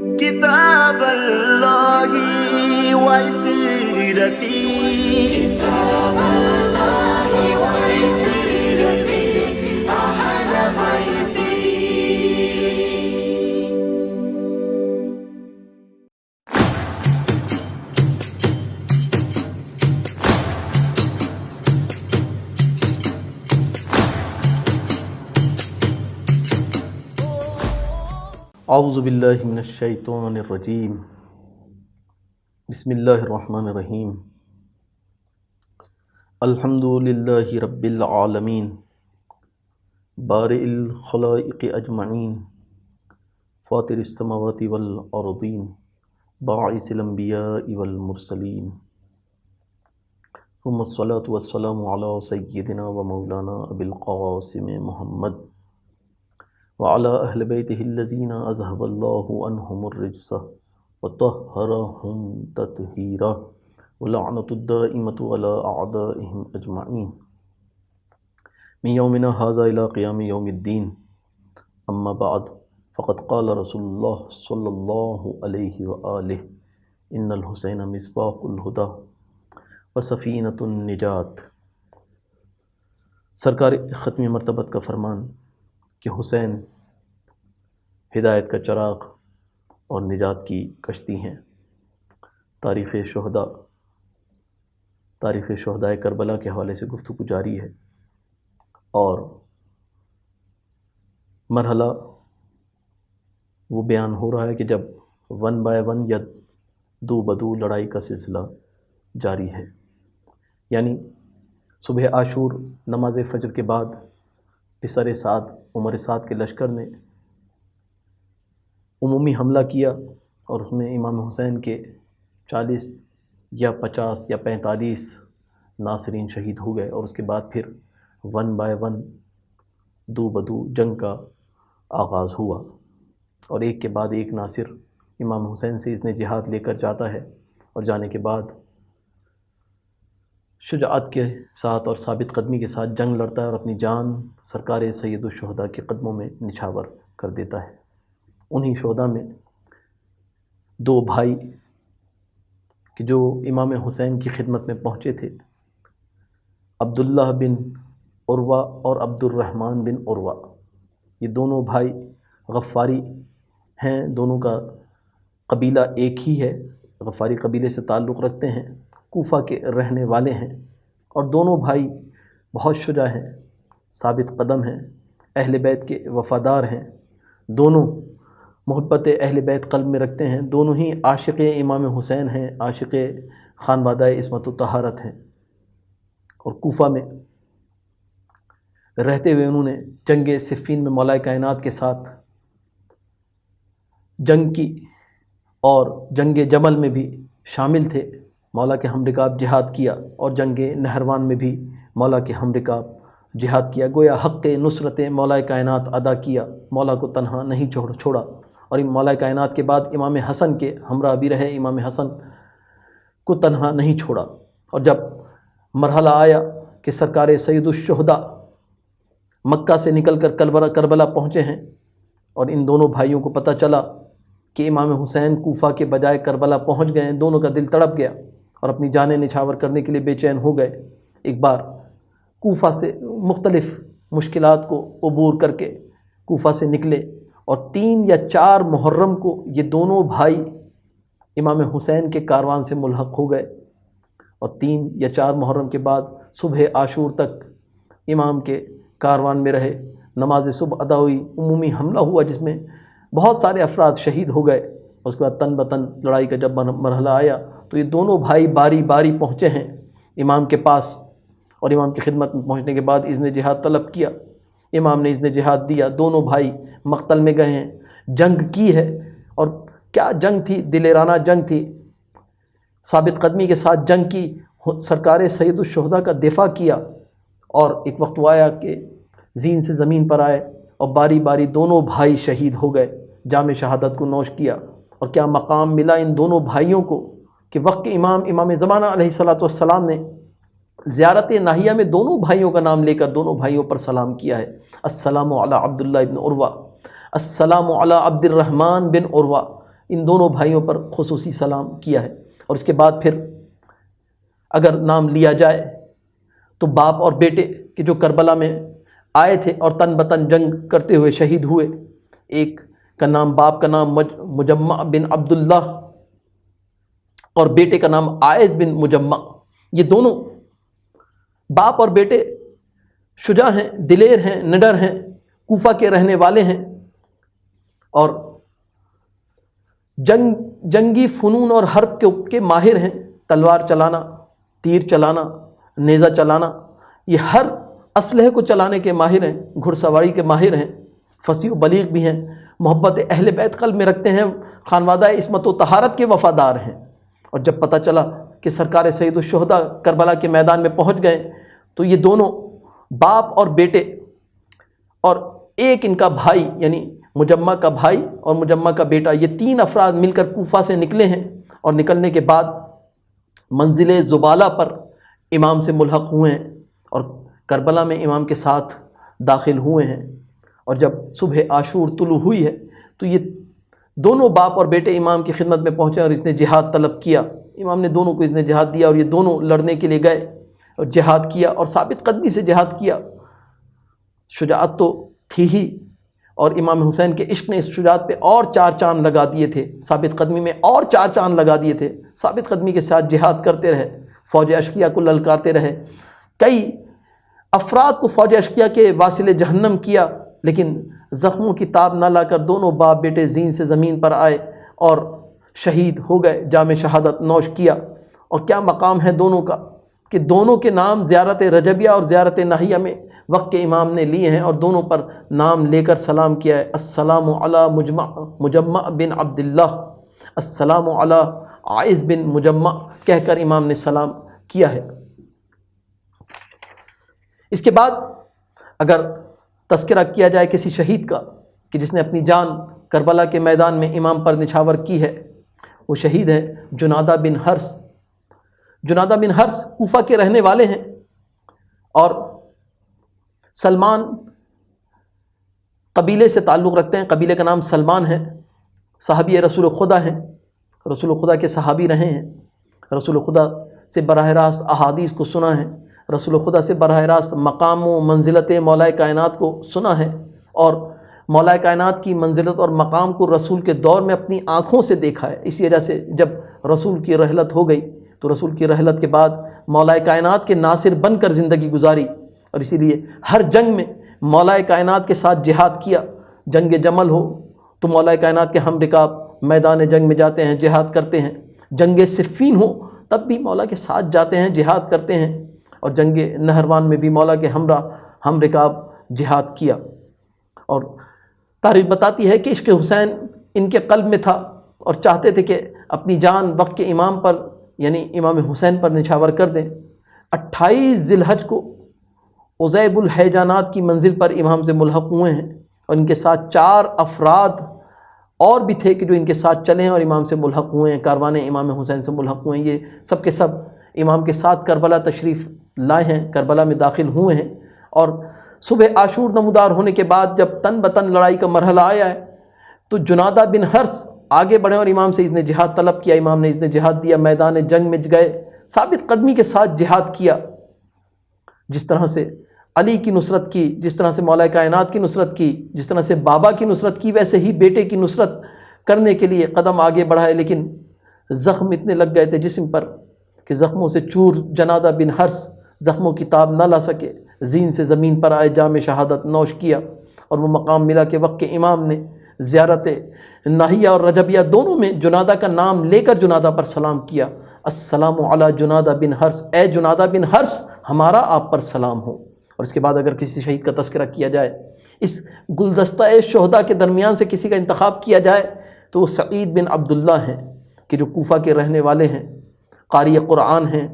كتاب الله وعترتي كتاب الله وعترتي أهل بيتي. اعوذ باللہ من الشیطان الرجیم. بسم اللہ الرحمن الرحیم. الحمد للہ رب العالمین بارئ الخلائق اجمعین فاطر السماوات والارضین باعث الانبیاء والمرسلین ثم الصلاة والسلام علی سیدنا و مولانا ابی القاسم محمد وعلى أهل بيته الذين أذهب الله عنهم الرجس وطهرهم تطهيرا ولعنة الدائمة على أعدائهم أجمعين من يومنا هذا إلى قيام يوم الدين. أما بعد فقد قال رسول الله صلى الله عليه وآله إن الحسين مصباح الهدى وسفينة النجاة. سرکار ختمی مرتبت کا فرمان کہ حسین ہدایت کا چراغ اور نجات کی کشتی ہیں. تاریخ شہدائے کربلا کے حوالے سے گفتگو جاری ہے، اور مرحلہ وہ بیان ہو رہا ہے کہ جب 1 by 1 یا 2 بدو لڑائی کا سلسلہ جاری ہے. یعنی صبح عاشور نماز فجر کے بعد پسر سعد عمر سعد کے لشکر نے عمومی حملہ کیا، اور اس میں امام حسین کے 40 یا 50 یا 45 ناصرین شہید ہو گئے، اور اس کے بعد پھر 1 by 1 2 بدو جنگ کا آغاز ہوا، اور ایک کے بعد ایک ناصر امام حسین سے اس نے جہاد لے کر جاتا ہے، اور جانے کے بعد شجاعت کے ساتھ اور ثابت قدمی کے ساتھ جنگ لڑتا ہے، اور اپنی جان سرکار سید الشہداء کے قدموں میں نچھاور کر دیتا ہے. انہی شہداء میں 2 بھائی کہ جو امام حسین کی خدمت میں پہنچے تھے، عبداللہ بن عروہ اور عبد الرحمن بن عروہ، یہ دونوں بھائی غفاری ہیں. دونوں کا قبیلہ ایک ہی ہے، غفاری قبیلے سے تعلق رکھتے ہیں، کوفہ کے رہنے والے ہیں، اور دونوں بھائی بہت شجاع ہیں، ثابت قدم ہیں، اہل بیت کے وفادار ہیں. دونوں محبت اہل بیت قلب میں رکھتے ہیں، دونوں ہی عاشق امام حسین ہیں، عاشق خانوادہ عصمت و طہارت ہیں. اور کوفہ میں رہتے ہوئے انہوں نے جنگ صفین میں مولا کائنات کے ساتھ جنگ کی، اور جنگ جمل میں بھی شامل تھے، مولا کے ہم رکاب جہاد کیا، اور جنگ نہروان میں بھی مولا کے ہم رکاب جہاد کیا. گویا حق نصرت مولا کائنات ادا کیا، مولا کو تنہا نہیں چھوڑا، اور مولا کائنات کے بعد امام حسن کے ہمراہ بھی رہے، امام حسن کو تنہا نہیں چھوڑا. اور جب مرحلہ آیا کہ سرکار سید الشہداء مکہ سے نکل کر کربلا پہنچے ہیں، اور ان دونوں بھائیوں کو پتہ چلا کہ امام حسین کوفہ کے بجائے کربلا پہنچ گئے ہیں، دونوں کا دل تڑپ گیا اور اپنی جانیں نچھاور کرنے کے لیے بے چین ہو گئے. ایک بار کوفہ سے مختلف مشکلات کو عبور کر کے کوفہ سے نکلے، اور 3 یا 4 محرم کو یہ دونوں بھائی امام حسین کے کاروان سے ملحق ہو گئے، اور 3 یا 4 محرم کے بعد صبح عاشور تک امام کے کاروان میں رہے. نماز صبح ادا ہوئی، عمومی حملہ ہوا جس میں بہت سارے افراد شہید ہو گئے. اس کے بعد تن بتن لڑائی کا جب مرحلہ آیا تو یہ دونوں بھائی باری باری پہنچے ہیں امام کے پاس، اور امام کی خدمت میں پہنچنے کے بعد اذن جہاد طلب کیا. امام نے اذن جہاد دیا، دونوں بھائی مقتل میں گئے ہیں، جنگ کی ہے. اور کیا جنگ تھی، دلیرانہ جنگ تھی، ثابت قدمی کے ساتھ جنگ کی، سرکار سید الشہداء کا دفاع کیا. اور ایک وقت وہ آیا کہ زین سے زمین پر آئے، اور باری باری دونوں بھائی شہید ہو گئے، جام شہادت کو نوش کیا. اور کیا مقام ملا ان دونوں بھائیوں کو کہ وقت امام زمانہ علیہ السلام نے زیارت ناہیہ میں دونوں بھائیوں کا نام لے کر دونوں بھائیوں پر سلام کیا ہے. السلام علی عبداللہ ابن عروہ، السلام علی عبد الرحمن بن عروہ. ان دونوں بھائیوں پر خصوصی سلام کیا ہے۔ اور اس کے بعد پھر اگر نام لیا جائے تو باپ اور بیٹے کہ جو کربلا میں آئے تھے اور تن بتن جنگ کرتے ہوئے شہید ہوئے، ایک کا نام، باپ کا نام مجمع بن عبداللہ اور بیٹے کا نام عائز بن مجمع، یہ دونوں باپ اور بیٹے شجاع ہیں، دلیر ہیں، نڈر ہیں، کوفہ کے رہنے والے ہیں اور جنگی فنون اور حرب کے ماہر ہیں، تلوار چلانا، تیر چلانا، نیزہ چلانا، یہ ہر اسلحے کو چلانے کے ماہر ہیں، گھڑ سواری کے ماہر ہیں، فصیح و بلیغ بھی ہیں، محبت اہل بیت قلب میں رکھتے ہیں، خانوادہ عصمت و طہارت کے وفادار ہیں۔ اور جب پتہ چلا کہ سرکار سید الشہداء کربلا کے میدان میں پہنچ گئے تو یہ دونوں باپ اور بیٹے اور ایک ان کا بھائی یعنی مجمع کا بھائی اور مجمع کا بیٹا، یہ تین افراد مل کر کوفہ سے نکلے ہیں اور نکلنے کے بعد منزل زبالہ پر امام سے ملحق ہوئے ہیں اور کربلا میں امام کے ساتھ داخل ہوئے ہیں۔ اور جب صبح عاشور طلوع ہوئی ہے تو یہ دونوں باپ اور بیٹے امام کی خدمت میں پہنچے اور اس نے جہاد طلب کیا۔ امام نے دونوں کو اس نے جہاد دیا اور یہ دونوں لڑنے کے لیے گئے اور جہاد کیا اور ثابت قدمی سے جہاد کیا۔ شجاعت تو تھی ہی اور امام حسین کے عشق نے اس شجاعت پہ اور 4 چاند لگا دیے تھے، ثابت قدمی میں اور 4 چاند لگا دیے تھے۔ ثابت قدمی کے ساتھ جہاد کرتے رہے، فوج اشقیہ کو للکارتے رہے، کئی افراد کو فوج اشقیہ کے واصل جہنم کیا، لیکن زخموں کی تاب نہ لا کر دونوں باپ بیٹے زین سے زمین پر آئے اور شہید ہو گئے، جام شہادت نوش کیا۔ اور کیا مقام ہے دونوں کا کہ دونوں کے نام زیارت رجبیہ اور زیارت ناہیہ میں وقت کے امام نے لیے ہیں اور دونوں پر نام لے کر سلام کیا ہے، السلام علی مجمع بن عبداللہ، السلام علی عائز بن مجمع کہہ کر امام نے سلام کیا ہے۔ اس کے بعد اگر تذکرہ کیا جائے کسی شہید کا کہ جس نے اپنی جان کربلا کے میدان میں امام پر نچھاور کی ہے، وہ شہید ہے جنادہ بن حرث۔ جنادہ بن حرث کوفہ کے رہنے والے ہیں اور سلمان قبیلے سے تعلق رکھتے ہیں، قبیلے کا نام سلمان ہے، صحابی رسول خدا ہیں، رسول خدا کے صحابی رہے ہیں، رسول خدا سے براہ راست احادیث کو سنا ہے، رسول خدا سے براہ راست مقام و منزلت مولا کائنات کو سنا ہے اور مولا کائنات کی منزلت اور مقام کو رسول کے دور میں اپنی آنکھوں سے دیکھا ہے۔ اسی وجہ سے جب رسول کی رحلت ہو گئی تو رسول کی رحلت کے بعد مولا کائنات کے ناصر بن کر زندگی گزاری اور اسی لیے ہر جنگ میں مولا کائنات کے ساتھ جہاد کیا۔ جنگ جمل ہو تو مولا کائنات کے ہم رکاب میدان جنگ میں جاتے ہیں، جہاد کرتے ہیں، جنگ صفین ہو تب بھی مولا کے ساتھ جاتے ہیں، جہاد کرتے ہیں، اور جنگ نہروان میں بھی مولا کے ہمراہ ہم رکاب جہاد کیا۔ اور تاریخ بتاتی ہے کہ عشق حسین ان کے قلب میں تھا اور چاہتے تھے کہ اپنی جان وقت کے امام پر یعنی امام حسین پر نچھاور کر دیں۔ 28 ذی الحج کو عزیب الحیجانات کی منزل پر امام سے ملحق ہوئے ہیں اور ان کے ساتھ 4 افراد اور بھی تھے کہ جو ان کے ساتھ چلے ہیں اور امام سے ملحق ہوئے ہیں، کاروان امام حسین سے ملحق ہوئے ہیں۔ یہ سب کے سب امام کے ساتھ کربلا تشریف لائے ہیں، کربلا میں داخل ہوئے ہیں۔ اور صبح عاشور نمودار ہونے کے بعد جب تن بتن لڑائی کا مرحلہ آیا ہے تو جنادہ بن حرث آگے بڑھے اور امام سے اس نے جہاد طلب کیا، امام نے اس نے جہاد دیا، میدان جنگ میں گئے، ثابت قدمی کے ساتھ جہاد کیا۔ جس طرح سے علی کی نصرت کی، جس طرح سے مولا کائنات کی نصرت کی، جس طرح سے بابا کی نصرت کی، ویسے ہی بیٹے کی نصرت کرنے کے لیے قدم آگے بڑھائے، لیکن زخم اتنے لگ گئے تھے جسم پر کہ زخموں سے چور جنادہ بن حرث زخموں کی تاب نہ لا سکے، زین سے زمین پر آئے، جام شہادت نوش کیا اور وہ مقام ملا کہ وقت کے امام نے زیارت ناہیہ اور رجبیہ دونوں میں جنادہ کا نام لے کر جنادہ پر سلام کیا، السلام علی جنادہ بن حرث، اے جنادہ بن حرث ہمارا آپ پر سلام ہو۔ اور اس کے بعد اگر کسی شہید کا تذکرہ کیا جائے، اس گلدستہ شہداء کے درمیان سے کسی کا انتخاب کیا جائے تو وہ سعید بن عبداللہ ہیں کہ جو کوفہ کے رہنے والے ہیں، قاری قرآن ہیں،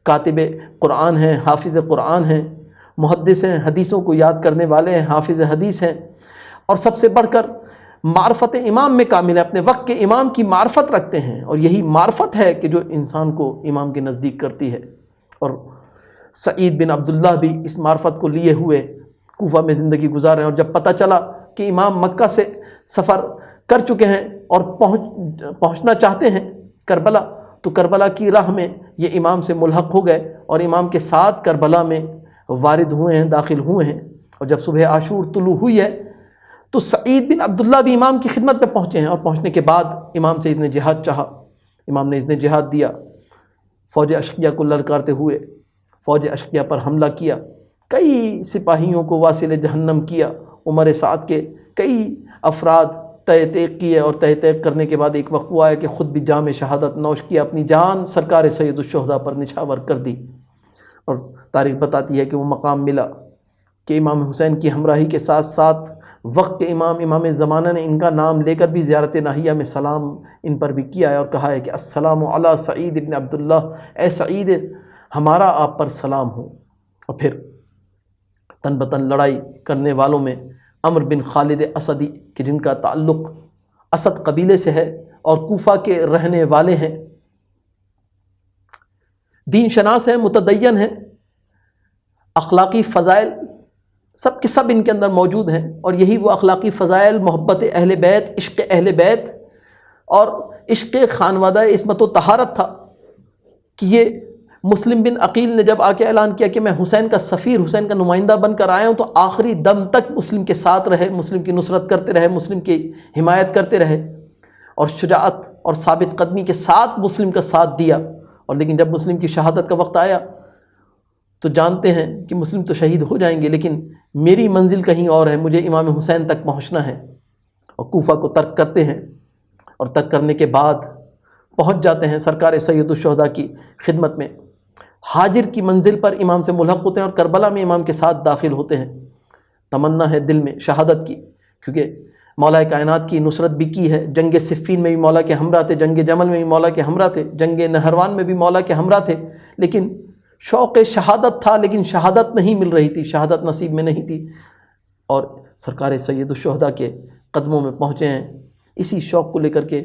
کاتب قرآن ہیں، حافظ قرآن ہیں، محدث ہیں، حدیثوں کو یاد کرنے والے ہیں، حافظ حدیث ہیں، اور سب سے بڑھ کر معرفت امام میں کامل ہے، اپنے وقت کے امام کی معرفت رکھتے ہیں، اور یہی معرفت ہے کہ جو انسان کو امام کے نزدیک کرتی ہے۔ اور سعید بن عبداللہ بھی اس معرفت کو لیے ہوئے کوفہ میں زندگی گزار رہے ہیں، اور جب پتہ چلا کہ امام مکہ سے سفر کر چکے ہیں اور پہنچنا چاہتے ہیں کربلا، تو کربلا کی راہ میں یہ امام سے ملحق ہو گئے اور امام کے ساتھ کربلا میں وارد ہوئے ہیں، داخل ہوئے ہیں۔ اور جب صبح عاشور طلوع ہوئی ہے تو سعید بن عبداللہ بھی امام کی خدمت میں پہنچے ہیں، اور پہنچنے کے بعد امام سے اذن جہاد چاہا، امام نے اذن جہاد دیا۔ فوج اشقیہ کو للکارتے ہوئے فوج اشقیہ پر حملہ کیا، کئی سپاہیوں کو واصل جہنم کیا، عمر سعد کے کئی افراد تحقیق کیے، اور تحقیق کرنے کے بعد ایک وقت وہ آیا کہ خود بھی جام شہادت نوش کیا، اپنی جان سرکار سید الشہداء پر نچھاور کر دی۔ اور تاریخ بتاتی ہے کہ وہ مقام ملا کہ امام حسین کی ہمراہی کے ساتھ ساتھ وقت کے امام زمانہ نے ان کا نام لے کر بھی زیارت ناہیہ میں سلام ان پر بھی کیا ہے، اور کہا ہے کہ السلام علی سعید ابن عبداللہ، اے سعید ہمارا آپ پر سلام ہو۔ اور پھر تن بتن لڑائی کرنے والوں میں عمر بن خالد اسدی کہ جن کا تعلق اسد قبیلے سے ہے اور کوفہ کے رہنے والے ہیں، دین شناس ہیں، متدین ہیں، اخلاقی فضائل سب کے سب ان کے اندر موجود ہیں، اور یہی وہ اخلاقی فضائل محبت اہل بیت، عشق اہل بیت اور عشق خانوادہ عصمت و طہارت تھا کہ یہ مسلم بن عقیل نے جب آ کے اعلان کیا کہ میں حسین کا سفیر، حسین کا نمائندہ بن کر آیا ہوں، تو آخری دم تک مسلم کے ساتھ رہے، مسلم کی نصرت کرتے رہے، مسلم کی حمایت کرتے رہے، اور شجاعت اور ثابت قدمی کے ساتھ مسلم کا ساتھ دیا۔ اور لیکن جب مسلم کی شہادت کا وقت آیا تو جانتے ہیں کہ مسلم تو شہید ہو جائیں گے، لیکن میری منزل کہیں اور ہے، مجھے امام حسین تک پہنچنا ہے، اور کوفہ کو ترک کرتے ہیں، اور ترک کرنے کے بعد پہنچ جاتے ہیں سرکار سید الشہداء کی خدمت میں، حاجر کی منزل پر امام سے ملحق ہوتے ہیں، اور کربلا میں امام کے ساتھ داخل ہوتے ہیں۔ تمنا ہے دل میں شہادت کی، کیونکہ مولا کائنات کی نصرت بھی کی ہے، جنگ صفین میں بھی مولا کے ہمراہ تھے، جنگ جمل میں بھی مولا کے ہمراہ تھے، جنگ نہروان میں بھی مولا کے ہمراہ تھے، لیکن شوق شہادت تھا، لیکن شہادت نہیں مل رہی تھی، شہادت نصیب میں نہیں تھی، اور سرکار سید الشہداء کے قدموں میں پہنچے ہیں۔ اسی شوق کو لے کر کے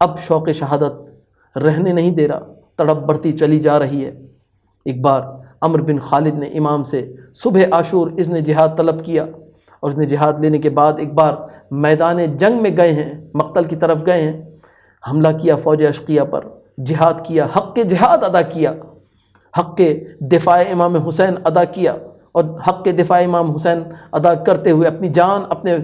اب شوق شہادت رہنے نہیں دے رہا، تڑپ بڑھتی چلی جا رہی ہے۔ ایک بار عمر بن خالد نے امام سے صبح عاشور اذن جہاد طلب کیا، اور اذن جہاد لینے کے بعد ایک بار میدان جنگ میں گئے ہیں، مقتل کی طرف گئے ہیں، حملہ کیا فوج اشقیہ پر، جہاد کیا، حق کے جہاد ادا کیا، حق کے دفاع امام حسین ادا کیا، اور حق کے دفاع امام حسین ادا کرتے ہوئے اپنی جان اپنے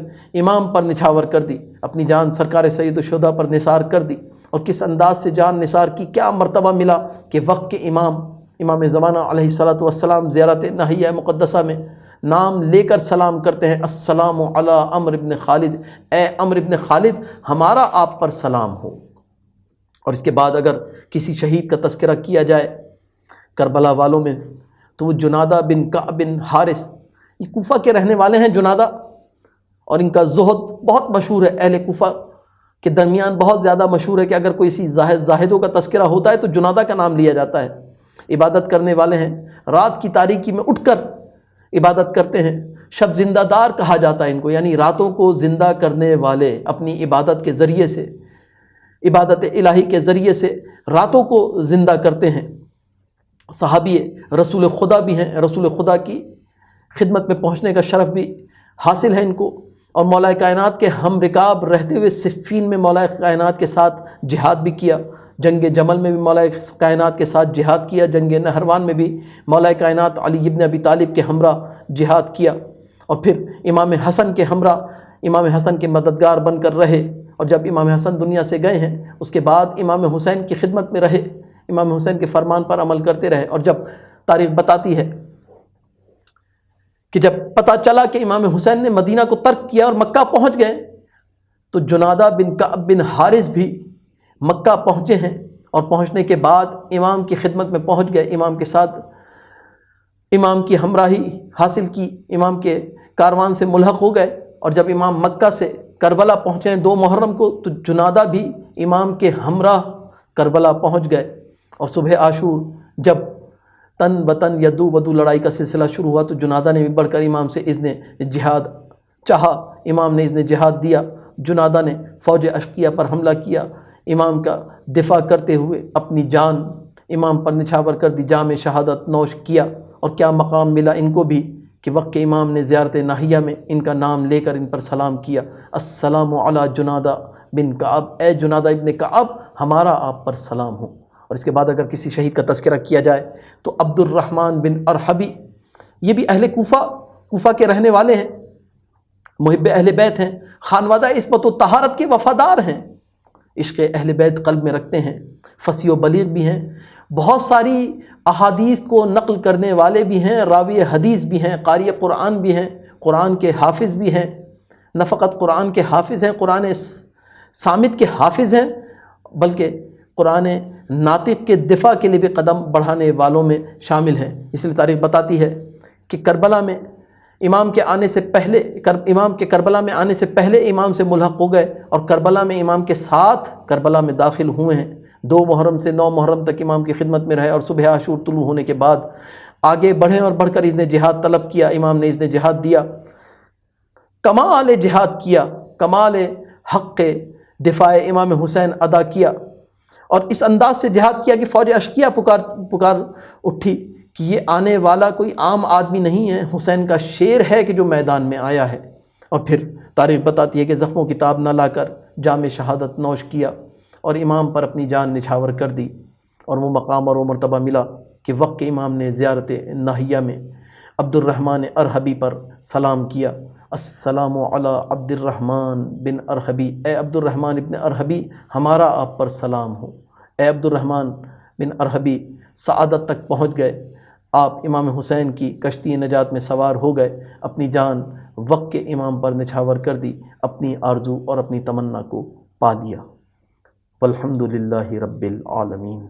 امام پر نچھاور کر دی، اپنی جان سرکار سید الشہداء پر نثار کر دی۔ اور کس انداز سے جان نثار کی، کیا مرتبہ ملا کہ وقت کے امام زمانہ علیہ الصلوۃ والسلام زیارت ناہیہ مقدسہ میں نام لے کر سلام کرتے ہیں، السلام علی عمرو بن خالد، اے عمرو بن خالد ہمارا آپ پر سلام ہو۔ اور اس کے بعد اگر کسی شہید کا تذکرہ کیا جائے کربلا والوں میں تو وہ جنادہ بن کعب بن حارث، یہ کوفہ کے رہنے والے ہیں جنادہ، اور ان کا زہد بہت مشہور ہے، اہل کوفہ کے درمیان بہت زیادہ مشہور ہے کہ اگر کوئی اسی زاہدوں کا تذکرہ ہوتا ہے تو جنادہ کا نام لیا جاتا ہے۔ عبادت کرنے والے ہیں، رات کی تاریکی میں اٹھ کر عبادت کرتے ہیں، شب زندہ دار کہا جاتا ہے ان کو، یعنی راتوں کو زندہ کرنے والے، اپنی عبادت کے ذریعے سے، عبادت الہی کے ذریعے سے راتوں کو زندہ کرتے ہیں۔ صحابی رسول خدا بھی ہیں، رسول خدا کی خدمت میں پہنچنے کا شرف بھی حاصل ہے ان کو، اور مولا کائنات کے ہم رکاب رہتے ہوئے صفین میں مولا کائنات کے ساتھ جہاد بھی کیا، جنگ جمل میں بھی مولا کائنات کے ساتھ جہاد کیا، جنگ نہروان میں بھی مولا کائنات علی ابن ابی طالب کے ہمراہ جہاد کیا، اور پھر امام حسن کے ہمراہ، امام حسن کے مددگار بن کر رہے، اور جب امام حسن دنیا سے گئے ہیں اس کے بعد امام حسین کی خدمت میں رہے، امام حسین کے فرمان پر عمل کرتے رہے۔ اور جب تاریخ بتاتی ہے کہ جب پتہ چلا کہ امام حسین نے مدینہ کو ترک کیا اور مکہ پہنچ گئے، تو جنادہ بن کعب بن حارث بھی مکہ پہنچے ہیں، اور پہنچنے کے بعد امام کی خدمت میں پہنچ گئے، امام کے ساتھ امام کی ہمراہی حاصل کی، امام کے کاروان سے ملحق ہو گئے۔ اور جب امام مکہ سے کربلا پہنچے ہیں 2 محرم کو، تو جنادہ بھی امام کے ہمراہ کربلا پہنچ گئے، اور صبح عاشور جب تن بتن یدو بدو لڑائی کا سلسلہ شروع ہوا تو جنادہ نے بھی بڑھ کر امام سے اذن جہاد چاہا، امام نے اذن جہاد دیا، جنادہ نے فوج اشقیہ پر حملہ کیا، امام کا دفاع کرتے ہوئے اپنی جان امام پر نچھاور کر دی، جام شہادت نوش کیا، اور کیا مقام ملا ان کو بھی کہ وقت کے امام نے زیارت ناہیہ میں ان کا نام لے کر ان پر سلام کیا، السلام علی جنادہ بن کعب، اے جنادہ ابن کعب ہمارا آپ پر سلام ہو۔ اور اس کے بعد اگر کسی شہید کا تذکرہ کیا جائے تو عبد الرحمن بن ارحبی، یہ بھی اہل کوفہ کے رہنے والے ہیں، محب اہل بیت ہیں، خانوادہ عصمت و طہارت کے وفادار ہیں، عشق اہل بیت قلب میں رکھتے ہیں، فصیح و بلیغ بھی ہیں، بہت ساری احادیث کو نقل کرنے والے بھی ہیں، راوی حدیث بھی ہیں، قاری قرآن بھی ہیں، قرآن کے حافظ بھی ہیں، نہ فقط قرآن کے حافظ ہیں، قرآن صامت کے حافظ ہیں، بلکہ قرآن ناطق کے دفاع کے لیے بھی قدم بڑھانے والوں میں شامل ہیں۔ اس لیے تاریخ بتاتی ہے کہ کربلا میں امام کے کربلا میں آنے سے پہلے امام سے ملحق ہو گئے، اور کربلا میں امام کے ساتھ کربلا میں داخل ہوئے ہیں۔ 2 محرم سے 9 محرم تک امام کی خدمت میں رہے، اور صبح عاشور طلوع ہونے کے بعد آگے بڑھے اور بڑھ کر اذن جہاد طلب کیا، امام نے اذن جہاد دیا، کمال جہاد کیا، کمال حق دفاع امام حسین ادا کیا، اور اس انداز سے جہاد کیا کہ فوج اشقیہ پکار اٹھی کہ یہ آنے والا کوئی عام آدمی نہیں ہے، حسین کا شیر ہے کہ جو میدان میں آیا ہے۔ اور پھر تاریخ بتاتی ہے کہ زخموں کی تاب نہ لا کر جام شہادت نوش کیا اور امام پر اپنی جان نچھاور کر دی، اور وہ مقام اور وہ مرتبہ ملا کہ وقت کے امام نے زیارت ناہیہ میں عبد الرحمن ارحبی پر سلام کیا، السلام علی عبد الرحمن بن ارحبی، اے عبد الرحمن ابن ارحبی ہمارا آپ پر سلام ہو۔ اے عبد الرحمن بن ارحبی سعادت تک پہنچ گئے، آپ امام حسین کی کشتی نجات میں سوار ہو گئے، اپنی جان وقت کے امام پر نچھاور کر دی، اپنی آرزو اور اپنی تمنا کو پا لیا۔ والحمد للہ رب العالمین۔